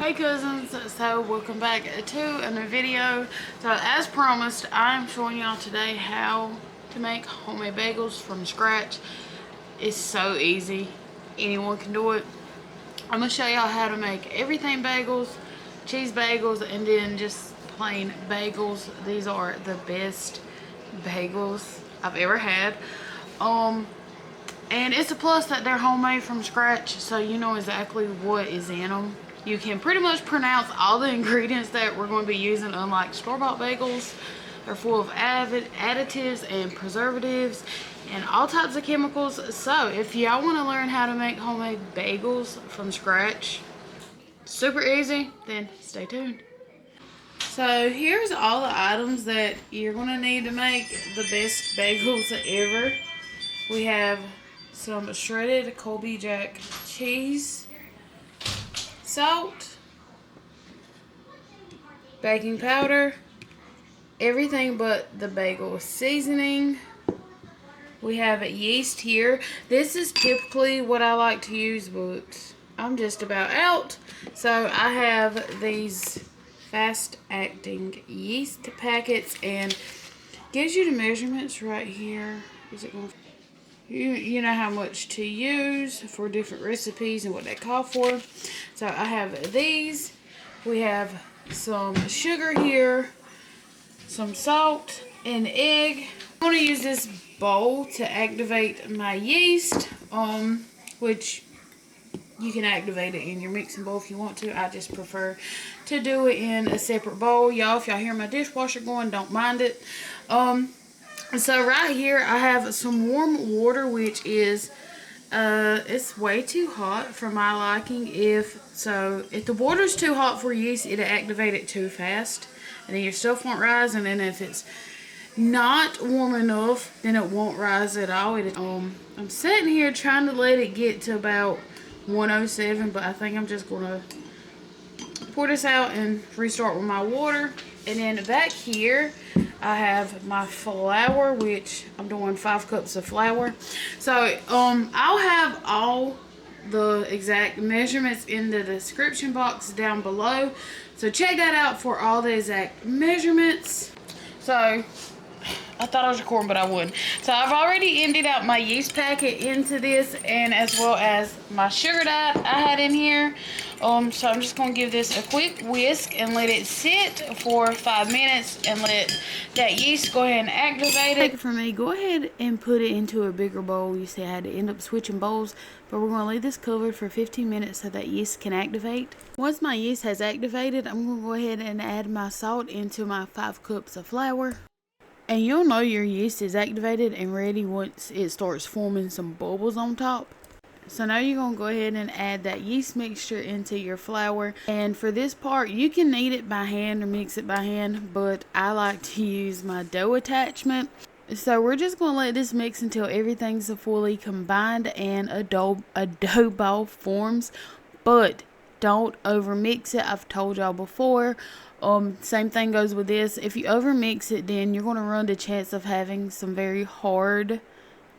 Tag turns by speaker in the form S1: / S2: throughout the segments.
S1: Hey cousins, so welcome back to a new video. So as promised, I'm showing y'all today how to make homemade bagels from scratch. It's so easy, anyone can do it. I'm gonna show y'all how to make everything bagels, cheese bagels, and then just plain bagels. These are the best bagels I've ever had. And it's a plus that they're homemade from scratch, so you know exactly what is in them. You can pretty much pronounce all the ingredients that we're going to be using, unlike store-bought bagels. They're full of additives and preservatives and all types of chemicals. So if y'all want to learn how to make homemade bagels from scratch, super easy, then stay tuned. So here's all the items that you're going to need to make the best bagels ever. We have some shredded Colby Jack cheese, salt, baking powder, everything but the bagel seasoning. We have yeast here. This is typically what I like to use, but I'm just about out. So I have these fast-acting yeast packets, and gives you the measurements right here. Is it going? You know how much to use for different recipes and what they call for. So I have these. We have some sugar here, some salt, and egg. I'm going to use this bowl to activate my yeast, which you can activate it in your mixing bowl if you want to. I just prefer to do it in a separate bowl. Y'all, if y'all hear my dishwasher going, don't mind it. So right here I have some warm water, which is it's way too hot for my liking. If the water's too hot for yeast, it'll activate it too fast, and then your stuff won't rise. And then if it's not warm enough, then it won't rise at all. I'm sitting here trying to let it get to about 107, but I think I'm just gonna pour this out and restart with my water. And then back here I have my flour, which I'm doing 5 cups of flour. So I'll have all the exact measurements in the description box down below, so check that out for all the exact measurements. So I thought I was recording, but I wouldn't. So I've already emptied out my yeast packet into this, and as well as my sugar that I had in here. So I'm just going to give this a quick whisk and let it sit for 5 minutes and let that yeast go ahead and activate it. Take it from me, go ahead and put it into a bigger bowl. You see I had to end up switching bowls, but we're going to leave this covered for 15 minutes so that yeast can activate. Once my yeast has activated, I'm going to go ahead and add my salt into my 5 cups of flour. And you'll know your yeast is activated and ready once it starts forming some bubbles on top. So now you're going to go ahead and add that yeast mixture into your flour. And for this part, you can knead it by hand or mix it by hand, but I like to use my dough attachment. So we're just going to let this mix until everything's fully combined and a dough ball forms. But don't over mix it. I've told y'all before. Same thing goes with this. If you over mix it, then you're going to run the chance of having some very hard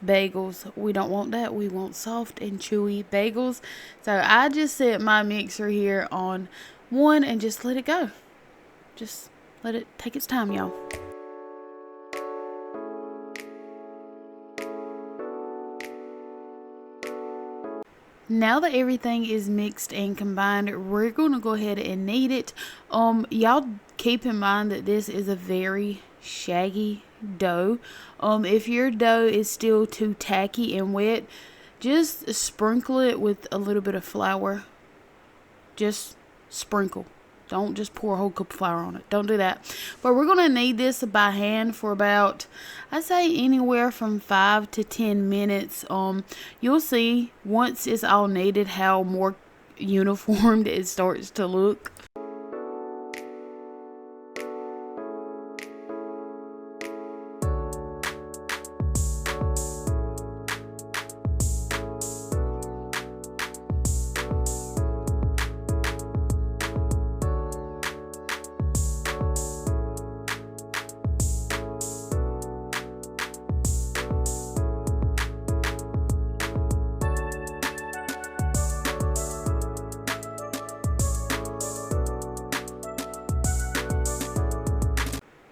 S1: bagels. We don't want that. We want soft and chewy bagels. So I just set my mixer here on 1 and just let it go. Just let it take its time, y'all. Now that everything is mixed and combined, we're going to go ahead and knead it. Y'all keep in mind that this is a very shaggy dough. If your dough is still too tacky and wet, just sprinkle it with a little bit of flour. Just sprinkle. Don't just pour a whole cup of flour on it. Don't do that. But we're going to knead this by hand for about, I say anywhere from 5 to 10 minutes. You'll see once it's all kneaded how more uniformed it starts to look.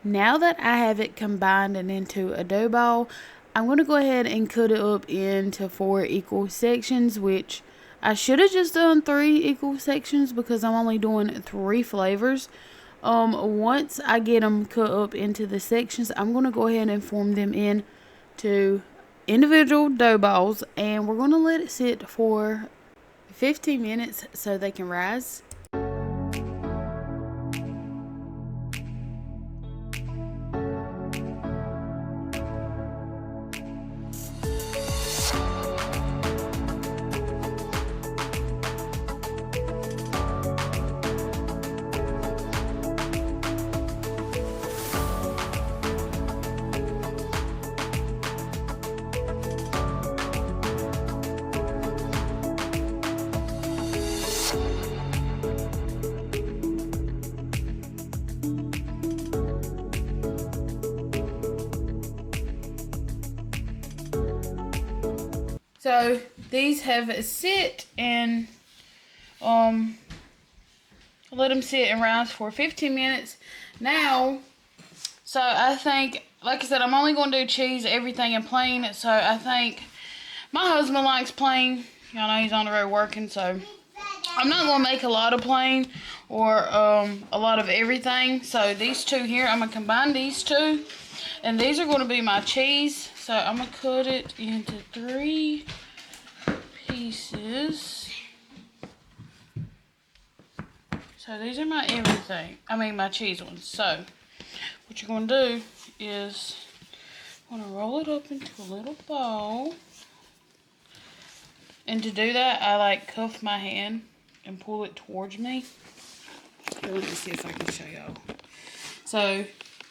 S1: Now that I have it combined and into a dough ball, I'm going to go ahead and cut it up into 4 equal sections, which I should have just done 3 equal sections because I'm only doing 3 flavors. Once I get them cut up into the sections, I'm going to go ahead and form them into individual dough balls, and we're going to let it sit for 15 minutes so they can rise. So these have sit and let them sit and rise for 15 minutes. Now, so I think, like I said, I'm only going to do cheese, everything in plain. So I think my husband likes plain. Y'all know he's on the road working, so I'm not going to make a lot of plain or a lot of everything. So these two here, I'm going to combine these two. And these are going to be my cheese. So I'm going to cut it into 3 pieces. So these are my everything. I mean my cheese ones. So what you're going to do is I'm going to roll it up into a little ball. And to do that, I like cuff my hand and pull it towards me. Let me see if I can show y'all. So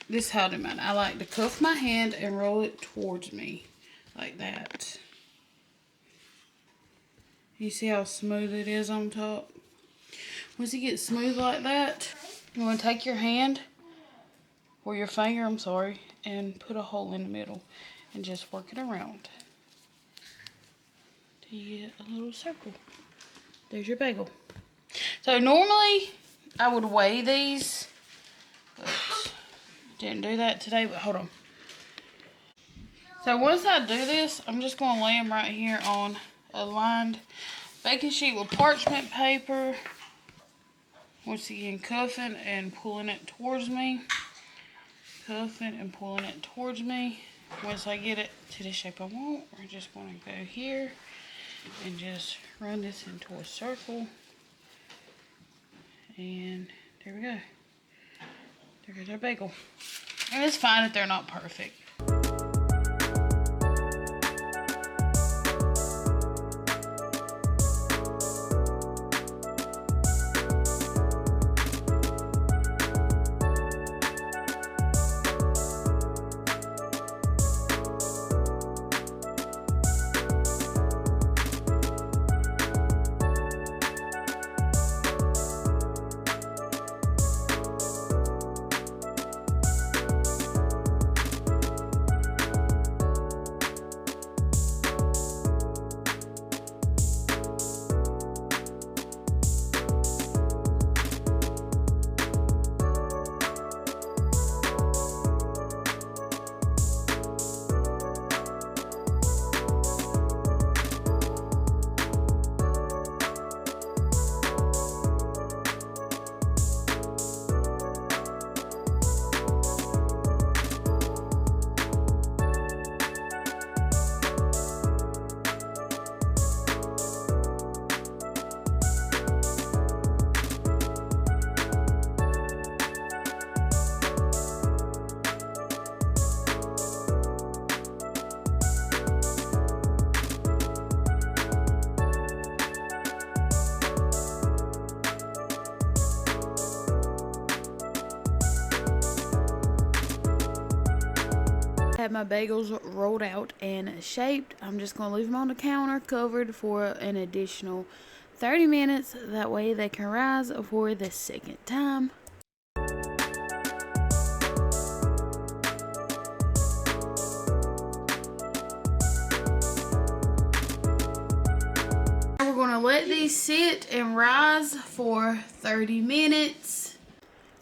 S1: this is how I do mine. I like to cuff my hand and roll it towards me like that. You see how smooth it is on top? Once it gets smooth like that, you want to take your hand, or your finger, I'm sorry, and put a hole in the middle and just work it around till you get a little circle. There's your bagel. So normally I would weigh these, but didn't do that today, but hold on. So once I do this, I'm just going to lay them right here on a lined baking sheet with parchment paper. Once again, cuffing and pulling it towards me. Cuffing and pulling it towards me. Once I get it to the shape I want, we're just going to go here and just run this into a circle. And there we go. There goes our bagel. And it's fine if they're not perfect. Have my bagels rolled out and shaped. I'm just going to leave them on the counter covered for an additional 30 minutes. That way they can rise for the second time. We're going to let these sit and rise for 30 minutes.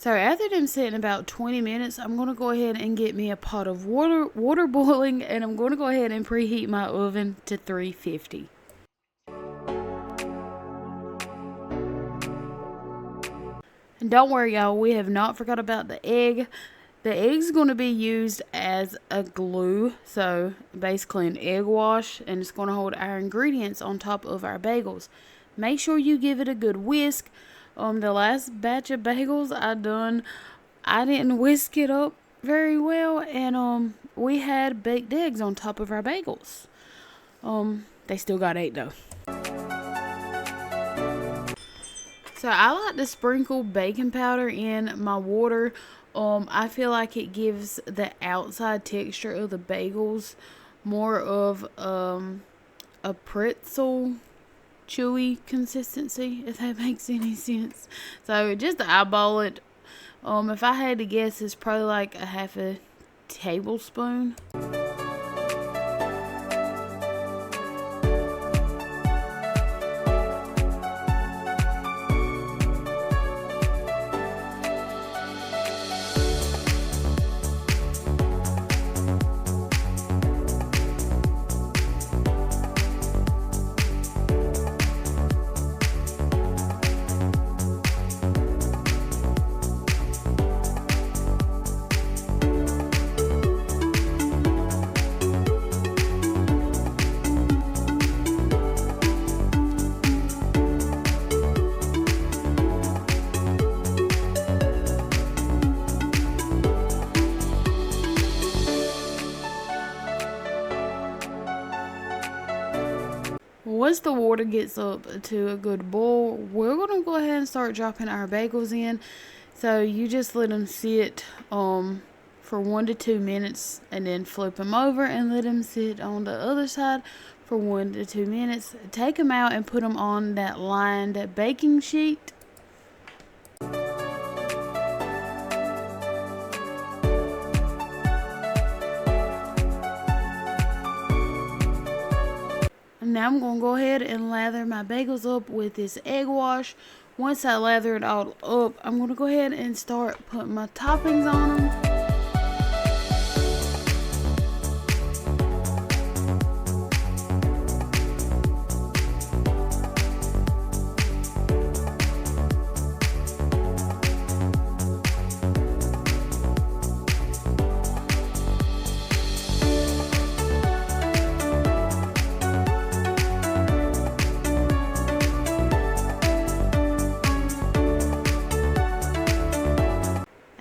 S1: So after them sitting about 20 minutes, I'm going to go ahead and get me a pot of water boiling, and I'm going to go ahead and preheat my oven to 350. And don't worry, y'all, we have not forgot about the egg. The egg's going to be used as a glue, so basically an egg wash, and it's going to hold our ingredients on top of our bagels. Make sure you give it a good whisk. The last batch of bagels I didn't whisk it up very well, and we had baked eggs on top of our bagels. They still got ate though. So I like to sprinkle baking powder in my water. I feel like it gives the outside texture of the bagels more of a pretzel chewy consistency, if that makes any sense. So just to eyeball it, if I had to guess, it's probably like a half a tablespoon. Once the water gets up to a good boil, we're going to go ahead and start dropping our bagels in. So you just let them sit for 1 to 2 minutes, and then flip them over and let them sit on the other side for 1 to 2 minutes. Take them out and put them on that lined baking sheet. Now I'm going to go ahead and lather my bagels up with this egg wash. Once I lather it all up, I'm going to go ahead and start putting my toppings on them.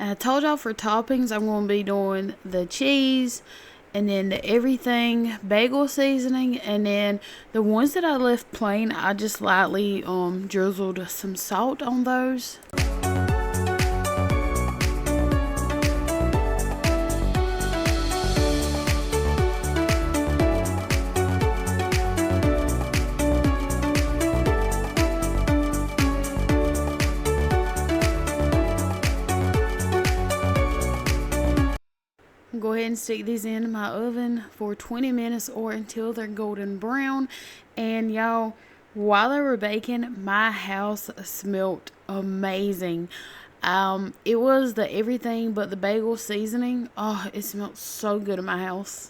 S1: I told y'all for toppings, I'm going to be doing the cheese and then the everything bagel seasoning, and then the ones that I left plain, I just lightly drizzled some salt on those. Go ahead and stick these in my oven for 20 minutes or until they're golden brown. And y'all, while they were baking, my house smelled amazing. It was the everything but the bagel seasoning. Oh, it smelled so good in my house.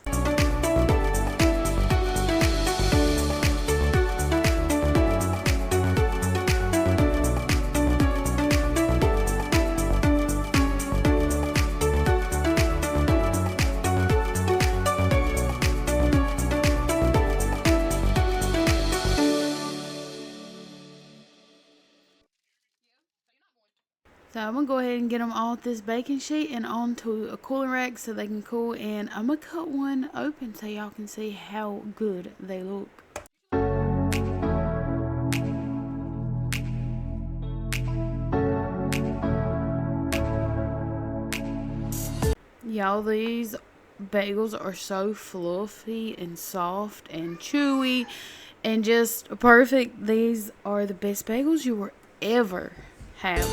S1: So I'm going to go ahead and get them off this baking sheet and onto a cooling rack so they can cool. And I'm going to cut one open so y'all can see how good they look. Y'all, these bagels are so fluffy and soft and chewy and just perfect. These are the best bagels you will ever have.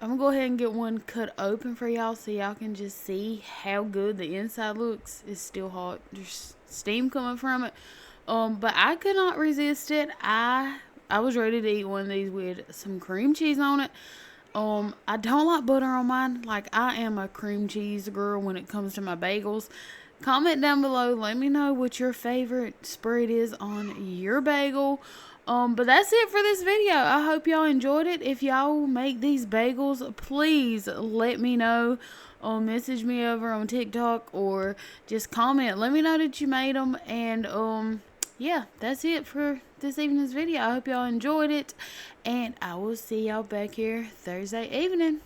S1: I'm gonna go ahead and get one cut open for y'all so y'all can just see how good the inside looks. It's still hot. There's steam coming from it. But I could not resist it. I was ready to eat one of these with some cream cheese on it. I don't like butter on mine. Like, I am a cream cheese girl when it comes to my bagels. Comment down below. Let me know what your favorite spread is on your bagel. But that's it for this video. I hope y'all enjoyed it. If y'all make these bagels, please let me know. Message me over on TikTok or just comment. Let me know that you made them. And yeah, that's it for this evening's video. I hope y'all enjoyed it. And I will see y'all back here Thursday evening.